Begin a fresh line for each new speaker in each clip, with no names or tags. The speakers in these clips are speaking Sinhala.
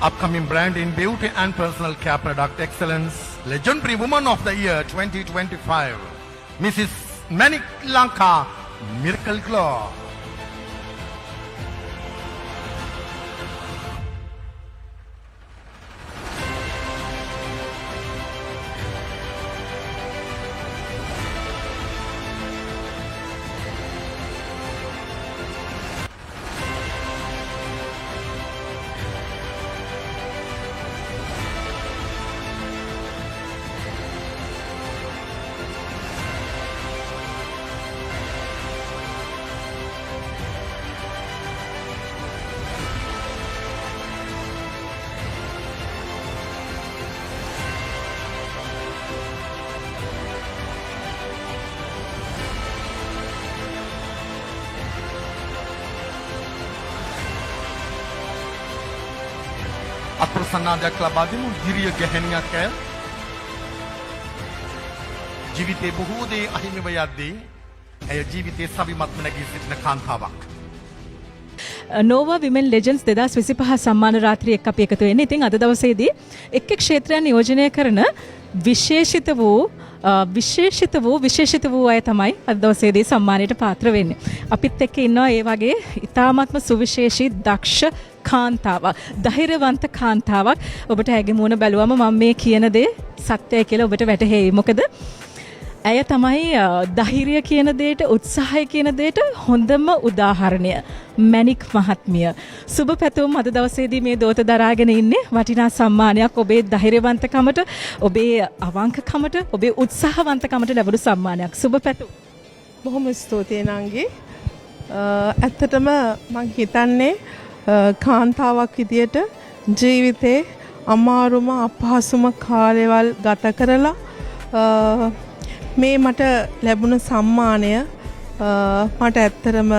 Upcoming brand in beauty and personal care product excellence, legendary woman of the year 2025, Mrs. Manik Lanka, Miracle Glow. අප්‍රසන්නාදයක් ලබා දෙමු ගිරිය ගැහැණියක් ඇය ජීවිතේ බොහෝ දේ අහිමිව යද්දී ඇය ජීවිතේ සවිමත්ම නැගී සිටින කාන්තාවක්.
නෝවා විමෙන් ලෙජන්ඩ්ස් 2025 සම්මාන රාත්‍රිය එක්ක අපි එකතු වෙන්නේ. ඉතින් අද දවසේදී එක් ක්ෂේත්‍රයන් නියෝජනය කරන විශේෂිත වූ අය තමයි අද දවසේදී සම්මානයට පාත්‍ර වෙන්නේ. අපිත් එක්ක ඉන්නවා ඒ වගේ ඉතාමත්ම සුවිශේෂී දක්ෂ කාන්තාවක්, ධෛර්යවන්ත කාන්තාවක්. ඔබට ඇගේ මුණ බැලුවම මම මේ කියන දේ සත්‍යයි කියලා ඔබට වැටහෙයි. මොකද ඇය තමයි ධෛර්යය කියන දෙයට, උත්සාහය කියන දෙයට හොඳම උදාහරණය. මැනික් මහත්මිය. සුබ පැතුම් අද දවසේදී මේ දෝත දරාගෙන ඉන්නේ වටිනා සම්මානයක්. ඔබේ ධෛර්යවන්තකමට, ඔබේ අවංකකමට, ඔබේ උත්සාහවන්තකමට ලැබුණු සම්මානයක්. සුබ පැතුම්.
බොහොම ස්තුතියි නංගි. ඇත්තටම මං හිතන්නේ කාන්තාවක් විදියට ජීවිතේ අමාරුම අපහසුම කාලයවල් ගත කරලා මේ මට ලැබුණ සම්මානය මට ඇත්තටම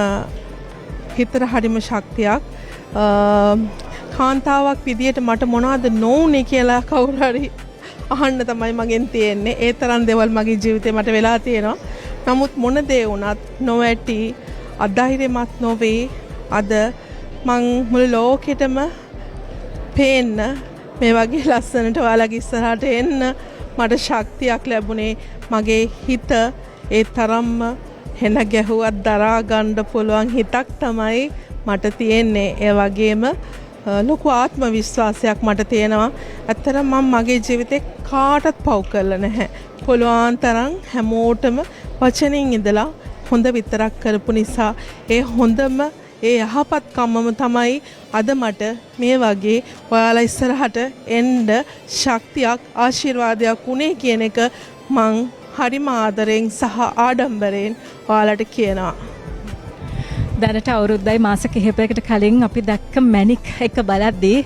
හිතට හරිම ශක්තියක්. කාන්තාවක් විදියට මට මොනවද නොවුනේ කියලා කවුරු හරි අහන්න තමයි මගෙන් තියෙන්නේ. ඒ තරම් දේවල් මගේ ජීවිතේ මට වෙලා තියෙනවා. නමුත් මොන දේ වුණත් නොවැටි, අධෛර්යමත් නොවේ අද මං මුළු ලෝකෙටම පේන්න මේ වගේ ලස්සනට ඔයාලගේ ඉස්සරහට එන්න මට ශක්තියක් ලැබුණේ. මගේ හිත ඒ තරම්ම හෙන ගැහුවත් දරා ගන්න පුළුවන් හිතක් තමයි මට තියෙන්නේ. ඒ වගේම ලොකු ආත්ම විශ්වාසයක් මට තියෙනවා. ඇත්තටම මම මගේ ජීවිතේ කාටවත් පව් කරලා නැහැ. පුළුවන් තරම් හැමෝටම වචනෙන් ඉඳලා හොඳ විතරක් කරපු නිසා ඒ හොඳම ඒ යහපත් කම්මම තමයි අද මට මේ වගේ ඔයාලා ඉස්සරහට එන්න ශක්තියක්, ආශිර්වාදයක් උනේ කියන එක මං හරිම ආදරෙන් සහ ආඩම්බරෙන් ඔයාලට කියනවා.
දැනට අවුරුද්දයි මාස කිහිපයකට කලින් අපි දැක්ක මැනික් එක බලද්දී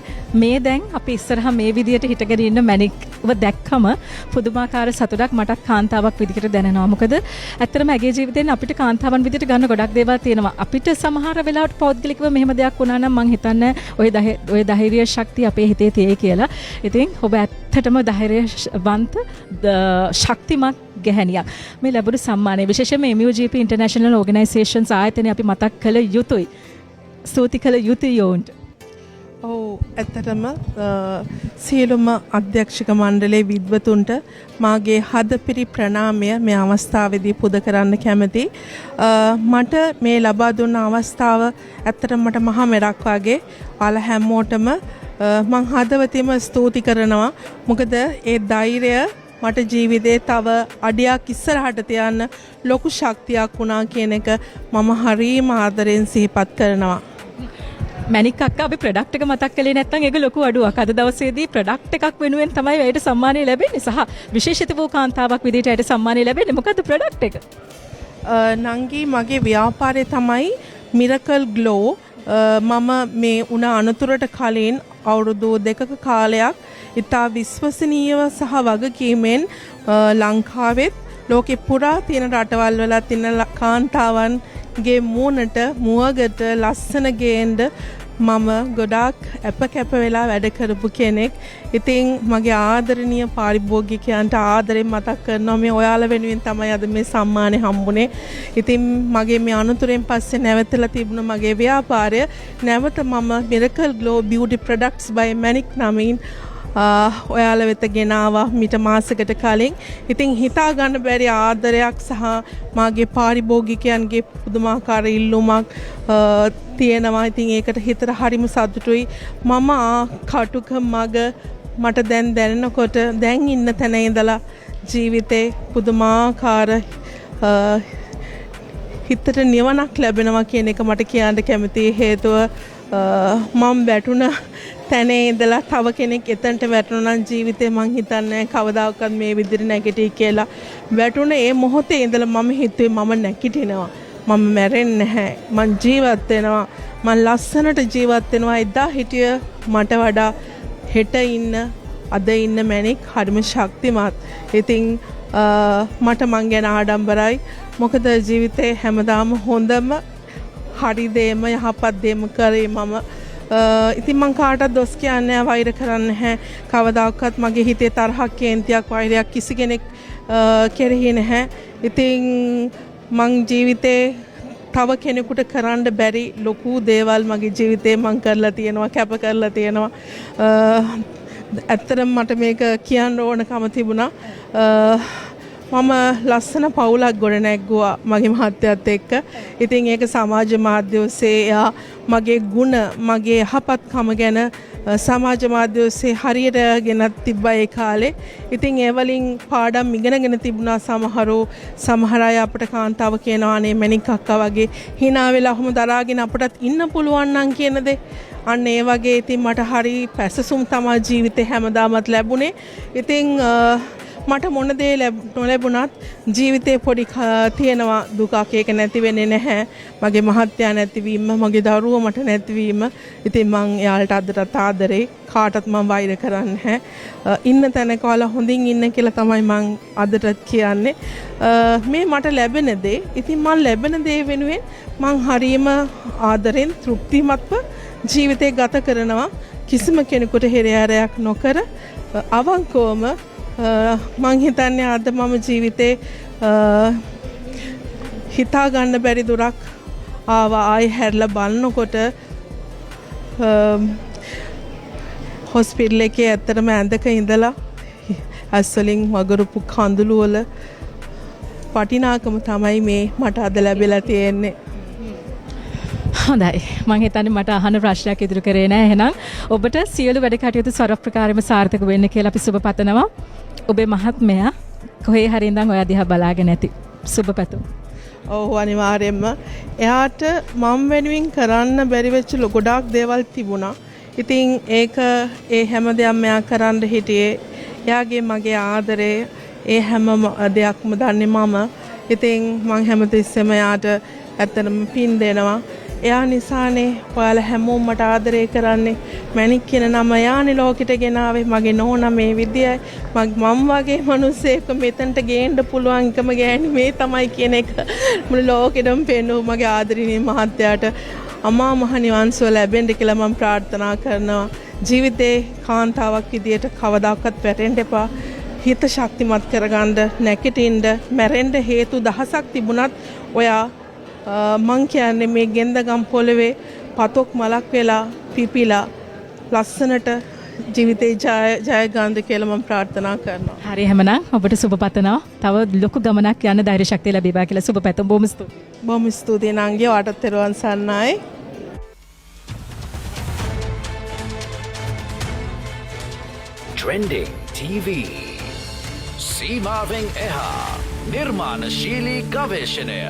මේ දැන් අපි ඉස්සරහා මේ විදියට හිටගෙන ඉන්න මැනික්ව දැක්කම පුදුමාකාර සතුටක් මට කාන්තාවක් විදියට දැනෙනවා. මොකද ඇත්තටම ඇගේ ජීවිතෙන් අපිට කාන්තාවන් විදියට ගන්න ගොඩක් දේවල් තියෙනවා. අපිට සමහර වෙලාවට පෞද්ගලිකව මෙහෙම දෙයක් වුණා නම් මං හිතන්නේ ඔය ධෛර්ය ශක්තිය අපේ හිතේ තියෙයි කියලා. ඉතින් ඔබ ඇත්තටම ධෛර්යවන්ත ශක්තිමත් ගැහැණියක්. මේ ලැබුණු සම්මානය විශේෂයෙන්ම MUGP ඉන්ටර්නැෂනල් ඕගනයිසේෂන්ස් ආයතනය අපි මතක් කළ යුතුයි. ස්තුති කළ යුතුයි යෝන්ට.
ඔව් ඇත්තටම සියලුම අධ්‍යක්ෂක මණ්ඩලයේ විද්වතුන්ට මාගේ හදපිරි ප්‍රණාමය මේ අවස්ථාවේදී පුද කරන්න කැමතියි. මට මේ ලබා දුන්න අවස්ථාව ඇත්තටම මට මහා මෙරක් වගේ. ඔයාලා හැමෝටම මං හදවතින්ම ස්තුති කරනවා. මොකද ඒ ධෛර්යය මට ජීවිතේ තව අඩියක් ඉස්සරහට තියන්න ලොකු ශක්තියක් වුණා කියන එක මම හරිම ආදරෙන් සිහිපත් කරනවා.
මැනික් අක්කා අපි ප්‍රොඩක්ට් එක මතක් කළේ නැත්නම් ඒක ලොකු අඩුවක්. අද දවසේදී ප්‍රොඩක්ට් එකක් වෙනුවෙන් තමයි ඇයට සම්මානය ලැබෙන්නේ සහ විශේෂිත වූ කාන්තාවක් විදිහට ඇයට සම්මානය ලැබෙන්නේ. මොකද්ද ප්‍රොඩක්ට් එක?
නංගි මගේ ව්‍යාපාරය තමයි මිරකල් ග්ලෝ. මම මේ උණ අනතුරට කලින් අවුරුදු 2ක කාලයක් ඉතා විශ්වසනීයව සහ වගකීමෙන් ලංකාවෙත් ලෝකෙ පුරා තියෙන රටවල් වල තියෙන කාන්තාවන්ගේ මූණට මුවගට ලස්සන ගේන්න මම ගොඩාක් කැප වෙලා වැඩ කරපු කෙනෙක්. ඉතින් මගේ ආදරණීය පාරිභෝගිකයන්ට ආදරෙන් මතක් කරනවා මේ ඔයාලා වෙනුවෙන් තමයි අද මේ සම්මානය හම්බුනේ. ඉතින් මගේ මේ අනුතරෙන් පස්සේ නැවතලා තිබුණ මගේ ව්‍යාපාරය නැවත මම Miracle Glow Beauty Products by Manic නමින් ඔයාලා වෙත ගෙනාවා මිට මාසයකට කලින්. ඉතින් හිතා ගන්න බැරි ආදරයක් සහ මාගේ පාරිභෝගිකයන්ගේ පුදුමාකාර ඉල්ලුමක් තියෙනවා. ඉතින් ඒකට හිතට හරිම සතුටුයි. මම කටුක මග මට දැන් දැනෙනකොට දැන් ඉන්න තැන ඉඳලා ජීවිතේ පුදුමාකාර හිතට නිවනක් ලැබෙනවා කියන එක මට කියන්න කැමතියි. හේතුව මම වැටුණ තැනේ ඉඳලා තව කෙනෙක් එතනට වැටුණා නම් ජීවිතේ මං හිතන්නේ කවදාකවත් මේ විදිහට නැගිටි කියලා. වැටුණ ඒ මොහොතේ ඉඳලා මම හිතුවේ මම නැගිටිනවා. මම මැරෙන්නේ නැහැ. මං ජීවත් වෙනවා. මං ලස්සනට ජීවත් වෙනවා. එදා හිටිය මට වඩා හෙට ඉන්න අද ඉන්න මැනික් හරිම ශක්තිමත්. ඉතින් මට මං ගැන ආඩම්බරයි. මොකද ජීවිතේ හැමදාම හොඳම හරි දේම යහපත් දේම කරේ මම. ඉතින් මං කාටවත් දොස් කියන්නේ නැහැ, වෛර කරන්නේ නැහැ. කවදාකවත් මගේ හිතේ තරහක් කේන්තියක් වෛරයක් කිසි කෙනෙක් කෙරෙහි නැහැ. ඉතින් මං ජීවිතේ තව කෙනෙකුට කරන්න බැරි ලොකු දේවල් මගේ ජීවිතේ මං කරලා තියෙනවා, කැප කරලා තියෙනවා. ඇත්තටම මට මේක කියන්න ඕනකම තිබුණා. මම ලස්සන පවුලක් ගොඩ නැග්ගුවා මගේ මහත්තයත් එක්ක. ඉතින් ඒක සමාජ මාධ්‍ය ඔස්සේ එයා මගේ ගුණ, මගේ යහපත්කම ගැන සමාජ මාධ්‍ය ඔස්සේ හරියට ගෙනත් තිබ්බා ඒ කාලේ. ඉතින් ඒ වලින් පාඩම් ඉගෙනගෙන තිබුණා. සමහර අය අපට කාන්තාව කියනවා අනේ මැනික් අක්කා වගේ hina වෙලා ඔහොම දරාගෙන අපටත් ඉන්න පුළුවන් නම් කියන දේ. අන්න ඒ වගේ ඉතින් මට හරි පැසසුම් තමයි ජීවිතේ හැමදාමත් ලැබුණේ. ඉතින් මට මොන දේ නොලැබුණත් ජීවිතේ පොඩි තියෙනවා දුකක්. ඒක නැති වෙන්නේ නැහැ. මගේ මහත්තයා නැතිවීම, මගේ දරුවෝ මට නැතිවීම. ඉතින් මං එයාලට අදටත් ආදරේ. කාටත් මං වෛර කරන්නේ නැහැ. ඉන්න තැනක ඔයාලා හොඳින් ඉන්න කියලා තමයි මං අදටත් කියන්නේ. මේ මට ලැබෙන දේ. ඉතින් මං ලැබෙන දේ වෙනුවෙන් මං හරියම ආදරෙන් තෘප්තිමත්ව ජීවිතේ ගත කරනවා. කිසිම කෙනෙකුට හිරෑරයක් නොකර අවංකවම මං හිතන්නේ අද මම ජීවිතේ හිතා ගන්න බැරි දුරක් ආවා. ආයි හැරලා බලනකොට හොස්පිටල් එකේ ඇත්තටම ඇඳක ඉඳලා ඇස්වලින් වගරුපු කඳුළු වල වටිනාකම තමයි මේ මට අද ලැබිලා තියෙන්නේ.
හොඳයි. මම හිතන්නේ මට අහන ප්‍රශ්නයක් ඉදිරි කරේ නෑ. එහෙනම් ඔබට සියලු වැඩ කටයුතු සර්වප්‍රකාරයෙන්ම සාර්ථක වෙන්න කියලා අපි සුබ පතනවා. ඔබේ මහත්මයා කොහේ හරි ඉඳන් ඔය දිහා බලාගෙන ඇති. සුබ පැතුම්.
ඔව් අනිවාර්යයෙන්ම. එයාට මම වෙනුවෙන් කරන්න බැරි වෙච්ච ගොඩාක් දේවල් තිබුණා. ඉතින් ඒක ඒ හැම දෙයක්ම එයා කරන්න හිටියේ. එයාගේ මගේ ආදරේ ඒ හැම දෙයක්ම දන්නේ මම. ඉතින් මං හැමතිස්සෙම එයාට ඇත්තටම පින් දෙනවා. එයා නිසානේ ඔයාලා හැමෝම මට ආදරය කරන්නේ. මැනික් කියන නම එයානේ ලෝකෙට ගෙනාවේ. මගේ නෝනා මේ විදියයි. මම වගේ මිනිස්සෙක් මෙතනට ගේන්න පුළුවන් එකම ගෑණි මේ තමයි කියන එක මුළු ලෝකෙටම පෙන්නු මගේ ආදරණීය මහත්තයාට අමා මහ නිවන් සුව ලැබෙන්න කියලා මම ප්‍රාර්ථනා කරනවා. ජීවිතේ කාන්තාවක් විදියට කවදාකවත් වැටෙන්න එපා. හිත ශක්තිමත් කරගන්න, නැගිටින්න, මැරෙන්න හේතු දහසක් තිබුණත් ඔයා මං කියන්නේ මේ ගෙන්දගම් පොළවේ පතොක් මලක් වෙලා පිපිලා ලස්සනට ජීවිතේ ජය ගන්න කියලා මම ප්‍රාර්ථනා කරනවා.
හරි එහෙමනම් ඔබට සුබ පතනවා. තව ලොකු ගමනක් යන්න ධෛර්ය ශක්තිය ලැබේවා කියලා සුබ පැතුම්. බොහොම ස්තුතියි.
බොහොම ස්තුතියි නංගි. ඔයාටත් තෙරුවන් සරණයි.
Trending TV. සීමාවෙන් එහා නිර්මාණශීලී ගවේෂණය